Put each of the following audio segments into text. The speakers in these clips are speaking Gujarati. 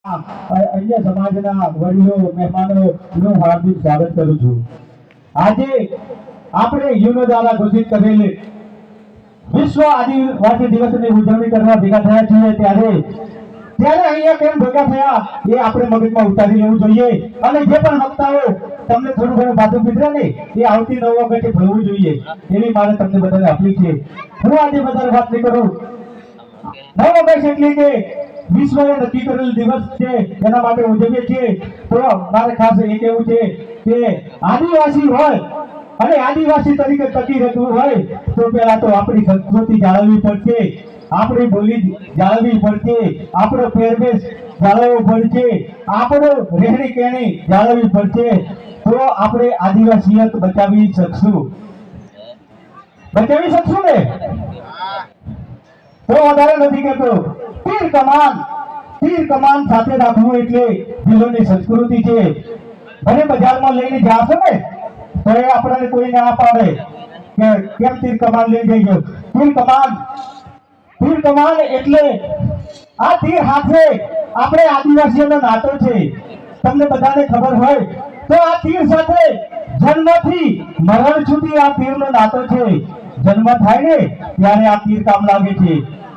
અન્ય સમાજના વડીલો મહેમાનોનું હાર્દિક સ્વાગત કરું છું। આજે આપણે યુનો દ્વારા ઘોષિત કરેલ વિશ્વ આદિવાસી દિવસની ઉજવણી કરવા ભેગા થયા છીએ ત્યારે અહીંયા કેમ ભેગા થયા એ આપણે મગજમાં ઉતારી લેવું જોઈએ અને જે પણ વક્તાઓ તમને થોડું ઘણું બાજુ પીધરા ને એ આવતી 9 વાગે ભરવું જોઈએ એવી મારે તમને બધાને અપીલ છે। હું આજે વધારે વાત નહીં કરું। 9 ઓગસ્ટ એટલે કે વિશ્વએ નક્કી કરેલ દિવસ છે એના માટે ઉજવીએ છીએ। તો મારે ખાસ એ કહેવું છે કે આદિવાસી હોય અને આદિવાસી તરીકે ટકી રહેવું હોય તો પહેલા તો આપણી સંસ્કૃતિ જાળવવી પડશે, આપણી બોલી જાળવવી પડશે, આપણો પહેરવેશ જાળવવો પડશે, આપણો રહેણી કહેણી જાળવવી પડશે તો આપણે આદિવાસીયત બચાવી શકશું ને। તો વધારે નથી કહેતો, તીર કમાન સાથે રાખવું એટલે ભીલોની સંસ્કૃતિ છે। અને બજારમાં લઈને જાશો ને તો એ આપણને કોઈ ના પાડે કે કેમ તીર કમાન લઈ જઈજો। તીર કમાન એટલે આ તીર હાથે આપણે આદિવાસીઓનો નાતો છે। તમને બધાને ખબર હોય તો આ તીર સાથે જન્મથી મરણ સુધી આ તીરનો નાતો છે। જન્મ થાય ને ત્યારે આ તીર કામ લાગે છે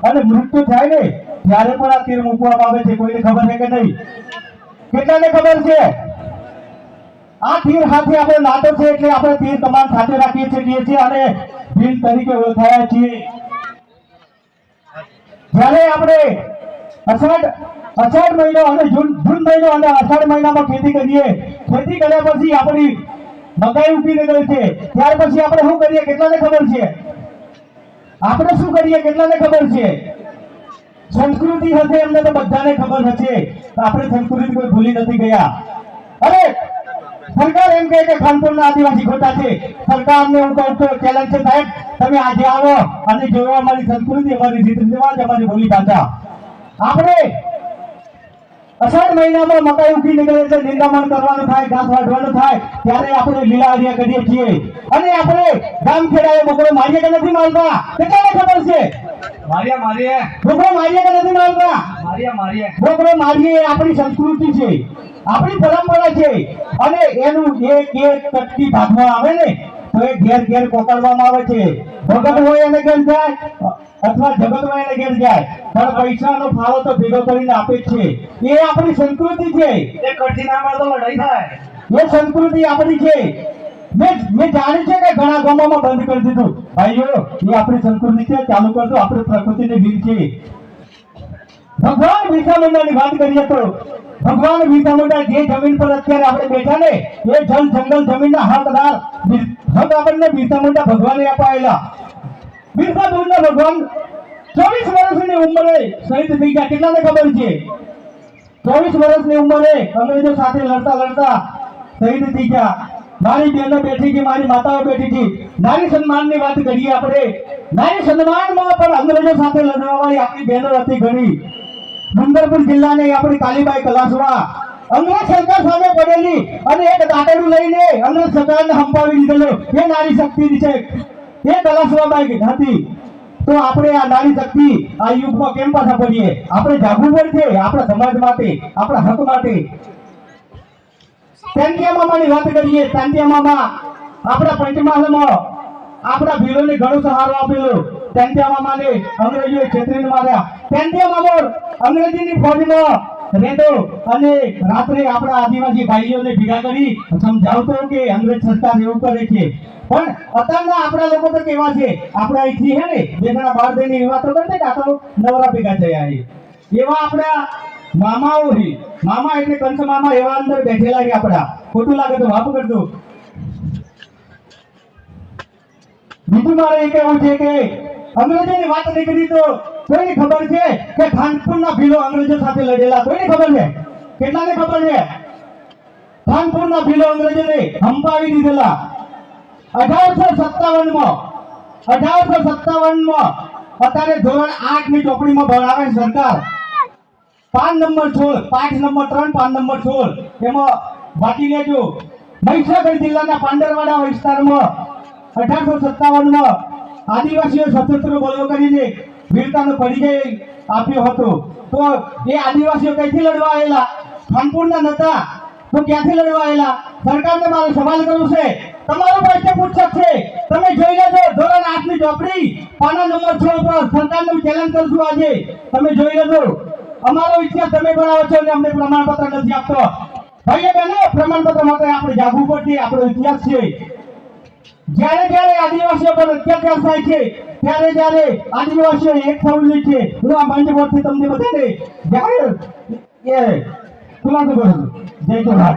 અને મૃત્યુ થાય ને ત્યારે પણ આ તીર મૂકવામાં આવે છે। કોઈને ખબર છે કે નહીં? કેટલાને ખબર છે? આ તીર સાથે આપણો નાતો છે એટલે આપણે તીર કમાન સાથે રાખીએ છીએ અને ભીલ તરીકે ઓળખાયા છીએ। જ્યારે આપણે અષાઢ મહિનો અને જૂન મહિનો અને અષાઢ મહિનામાં ખેતી કરીએ, ખેતી કર્યા પછી આપણી મકાઈ ઉગી નીકળે છે ત્યાર પછી આપણે શું કરીએ કેટલાને ખબર છે? આપણે શું કરીએ કેટલાને ખબર છે? સંસ્કૃતિ હશે એમને તો બધાને ખબર હશે। આપણે સંસ્કૃતિ કોઈ ભૂલી નથી ગયા। અરે સરકાર એમ કહે કે ખાનપુરના આદિવાસી ખોટા છે। સરકારને હું કહું છું ચેલેન્જ છે સાહેબ, તમે આજે આવો અને જોવો અમારી સંસ્કૃતિ, અમારી રીત રિવાજ, અમારી બોલી ભાષા। આપણે અષાઢ મહિનામાં મકાઈ ઉગી નીકળે એટલે નિંદામણ કરવાનું થાય, ઘાસ વાઢવાનું થાય ત્યારે આપણે લીલા આર્યા કરીએ છીએ અને આપણે ગામ ખેડાએ બકરો મારીએ કે નથી મારતા કેટલાને ખબર છે? બકરો મારીએ કે નથી મારતા? બકરો મારીએ આપણી સંસ્કૃતિ છે, આપણી પરંપરા છે અને એનું એક કટકી ભાગમાં આવે ને તો એ ઘેર કોકડવામાં આવે છે। ભગત હોય એને ઘેર જાય અથવા જગત હોય એને ઘેર જાય પણ પૈસાનો ફાળો તો ભેગો કરીને આપે જ છે। એ આપણી સંસ્કૃતિ છે। એ કટકી ના મળે તો લડાઈ થાય। એ સંસ્કૃતિ આપણી છે। મેં જાણ્યું છે કે ઘણા ગામોમાં બંધ કરી દીધું। ભાઈઓ એ આપણી સંસ્કૃતિ છે, ચાલુ કરજો, આપણે પ્રકૃતિની ભીડ છે। ભગવાન બિરસા મુંડાની વાત કરીએ તો ભગવાન બિરસા મુંડા જે જમીન પર અત્યારે આપણે બેઠા ને એ જંગલ જમીનના હક આપણને બિરસા મુંડા ભગવાને અપાયેલા। બિરસા મુંડા ભગવાન 24 વર્ષની ઉંમરે શહીદ થઈ ગયા। કેટલાને ખબર છે? 24 વર્ષની ઉંમરે અંગ્રેજો સાથે લડતા શહીદ થઈ ગયા। મારી બહેનો બેઠી છે, મારી માતાઓ બેઠી છે। નારી સન્માનની વાત કરીએ આપણે, નારી સન્માનમાં પણ અંગ્રેજો સાથે લડવાવાળી આપણી બહેનો હતી ઘણી। ડુંગરપુર જિલ્લાની આપણી કાલીબાઈ કલાસવા અંગ્રેજ સરકાર સામે પડેલી અને એક દાંતરડું લઈને અંગ્રેજ સરકારને હંપાવી દીધેલો એ નારી શક્તિ છે, એ કલાસવાબાઈ હતી। તો આપણે આ નારી શક્તિ આ યુગમાં કેમ પાછા પડીએ? આપણે જાગવું પડશે આપણા સમાજ માટે, આપણા હક માટે। તાંતિયા મામાની વાત કરીએ, તાંતિયા મામા આપણા પંચમહાલમાં આપણા ભીલોને ઘણો સહારો આપેલો। તાંતિયા મામાને અંગ્રેજોએ છેતરીને માર્યા। તાંતિયા મામો અંગ્રેજીની ફોજમાં રહેતો અને રાત્રે આપણા આદિવાસી ભાઈઓને ભેગા કરી સમજાવતો કે અંગ્રેજ સરકાર એવું કરે છે પણ અત્યારના આપણા લોકો તો કેવા છે, આપણે અહીંથી હે ને બેગણા બહાર દઈને એવા તો કરતે કે આ તો નવરા ભેગા થયા છે એવા આપણા મામાઓ છે। મામા એટલે કંસ મામા એવા અંદર બેઠેલા છે આપણા। ખોટું લાગે તો વાપ કરજો। બીજું મારે એ કહેવું છે કે અંગ્રેજોની વાત નીકળી તો કોઈને ખબર છે કે ખાનપુરના ભીલો અંગ્રેજો સાથે લડેલા? કોઈને ખબર છે? કેટલાને ખબર છે? ખાનપુરના ભીલો અંગ્રેજોને હંપાવી દીધેલા। 1857માં અત્યારે ધોરણ 8 ની ચોપડીમાં ભણાવે સરકાર। પાઠ નંબર 16 એમાં વાંચી લેજો। મહીસાગર જિલ્લાના પાંડરવાડા વિસ્તારમાં 1857માં આદિવાસીઓ સશસ્ત્ર બળો કરીને વીરતાનો પરિચય આપ્યું હતું. તો એ આદિવાસીઓ કઈથી લડવા આવેલા? ખાનપુરના નતા. તો ક્યાંથી લડવા આવેલા? સરકારને મારે સવાલ કરવું છે, તમારું પાસે પૂછક છે. તમે જોઈ લેજો ધોરણ 8 ની ચોપડી પાના નંબર 6 પર સરકારનું ચેલેન્જ કરશું આજે. તમે જોઈ લેજો. અમારો ઇતિહાસ તમે ભણાવો છો અને અમને પ્રમાણપત્ર નથી આપતો. ભાઈઓ બહેનો, પ્રમાણપત્ર માટે આપણે જાગવું પડશે. આપણો ઇતિહાસ છે. જ્યારે જ્યારે આદિવાસીઓ પર અત્યાચાર થાય છે, ત્યારે જ્યારે આદિવાસીઓ એક થવું જોઈએ છે. હું આ મંચ પરથી તમને બધાને જાહેર ખુલાસો કરું છું. જય જોહાર.